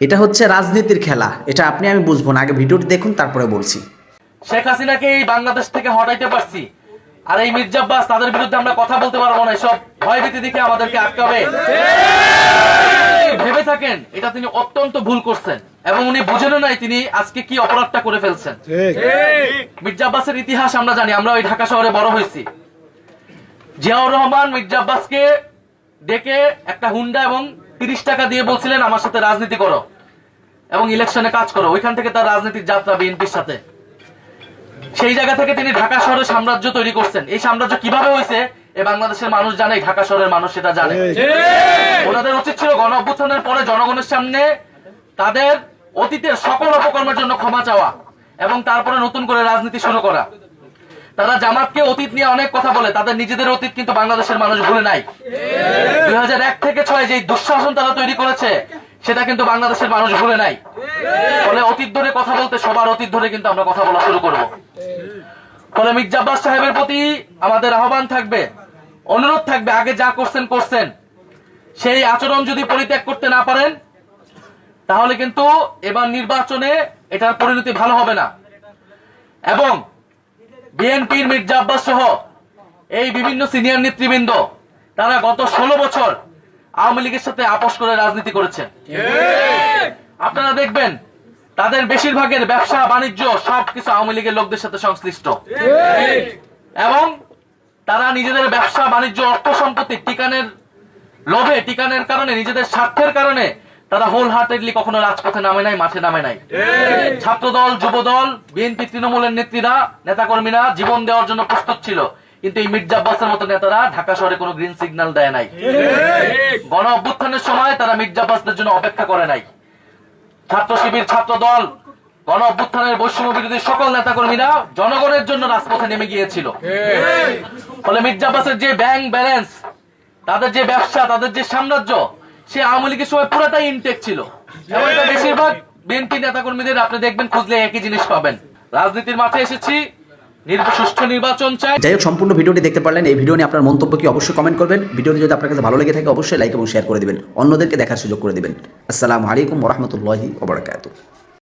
এটা হচ্ছে রাজনীতির খেলা, এটা আপনি আমি বুঝবো না, আগে ভিডিওটি দেখুন তারপরে বলছি। শেখ হাসিনাকে এই বাংলাদেশ থেকে হটাইতে পারছি, আর এই মির্জা আব্বাস তাদের বিরুদ্ধে আমরা কথা বলতে পারবো না, সব ভয়ভীতি দেখে আমাদেরকে আটকাবে ভেবে থাকেন, এটা তিনি অত্যন্ত ভুল করছেন এবং উনি বুঝেনও নাই তিনি আজকে কি অপরাধটা করে ফেলছেন। মির্জা আব্বাসের ইতিহাস আমরা জানি, আমরা ওই ঢাকা শহরে বড় হয়েছি। জিয়াউর রহমান মির্জা আব্বাসকে ডেকে একটা হুন্ডা এবং 30 টাকা দিয়ে বলছিলেন আমার সাথে রাজনীতি করো এবং ইলেকশনে কাজ করো। ওইখান থেকে তার রাজনীতির যাত্রা বিএনপির সাথে। সেই জায়গা থেকে তিনি ঢাকা শহরে সাম্রাজ্য তৈরি করছেন। এই সাম্রাজ্য কিভাবে হয়েছে এই বাংলাদেশের মানুষ জানে, ঢাকা শহরের মানুষ সেটা জানে। ওনাদের উচিত ছিল গণ অভ্যুত্থানের পরে জনগণের সামনে তাদের অতীতের সকল অপকর্মের জন্য ক্ষমা চাওয়া এবং তারপরে নতুন করে রাজনীতি শুরু করা। তারা জামাতকে অতীত নিয়ে অনেক কথা বলে, তাদের নিজেদের অতীত কিন্তু বাংলাদেশের মানুষ ভুলে নাই। 2001 থেকে 6 যে দুঃশাসন তারা তৈরি করেছে সেটা কিন্তু বাংলাদেশের মানুষ ভুলে নাই। ফলে অতীত ধরে কথা বলতে সবার অতীত ধরে কিন্তু আমরা কথা বলা শুরু করব। ফলে মির্জা আব্বাস সাহেবের প্রতি আমাদের আহ্বান থাকবে, অনুরোধ থাকবে, আগে যা করছেন করছেন, সেই আচরণ যদি পরিত্যাগ করতে না পারেন তাহলে কিন্তু এবার নির্বাচনে এটার পরিণতি ভালো হবে না। এবং বিএনপির মির্জা আব্বাস সহ এই বিভিন্ন সিনিয়র নেতৃবৃন্দ তারা গত 16 বছর আওয়ামী লীগের সাথে আপোষ করে রাজনীতি করেছে। আপনারা দেখবেন তাদের বেশিরভাগের ব্যবসা বাণিজ্য সবকিছু আওয়ামী লীগের লোকদের সাথে সংশ্লিষ্ট এবং তারা নিজেদের ব্যবসা বাণিজ্য অর্থ সম্পত্তি টিকানের লোভে, টিকানের কারণে, নিজেদের স্বার্থের কারণে তারা হোল হার্টেডলি কখনো রাজপথে নামে নাই, মাঠে নামে নাই। ছাত্র দল, যুব দল, বিএনপি, তৃণমূলের নেত্রীরা, নেতাকর্মীরা জীবন দেওয়ার জন্য প্রস্তুত ছিল, কিন্তু এই মির্জা আব্বাসের মতো নেতারা ঢাকা শহরে কোনো গ্রিন সিগন্যাল দেয় নাই। গণ অভ্যুত্থানের সময় তারা মির্জা আব্বাসদের জন্য অপেক্ষা করে নাই। ছাত্র শিবির, ছাত্র দল, গণ অভ্যুত্থানের বৈষম্য বিরোধী সকল নেতাকর্মীরা জনগণের জন্য রাজপথে নেমে গিয়েছিল। ফলে মির্জা আব্বাসের যে ব্যাংক ব্যালেন্স, তাদের যে ব্যবসা, তাদের যে সাম্রাজ্য, সে আওয়ামী লীগের সময় পুরোটাই ইনটেক ছিল। এবং এটা বেশিরভাগ বিএনপি নেতাকর্মীদের আপনি দেখবেন খুঁজলে একই জিনিস পাবেন। রাজনীতির মাঠে এসেছি, সুষ্ঠু নির্বাচন চাই। যাই হোক, সম্পূর্ণ ভিডিওটি দেখতে পারলেন। এই ভিডিও নিয়ে আপনার মন্তব্য কি অবশ্যই কমেন্ট করবেন। ভিডিওটি যদি আপনার কাছে ভালো লেগে থাকে অবশ্যই লাইক এবং শেয়ার করে দিবেন, অন্যদেরকে দেখার সুযোগ করে দিবেন। আসসালামু আলাইকুম ওয়া রাহমাতুল্লাহি ওয়া বারাকাতুহু।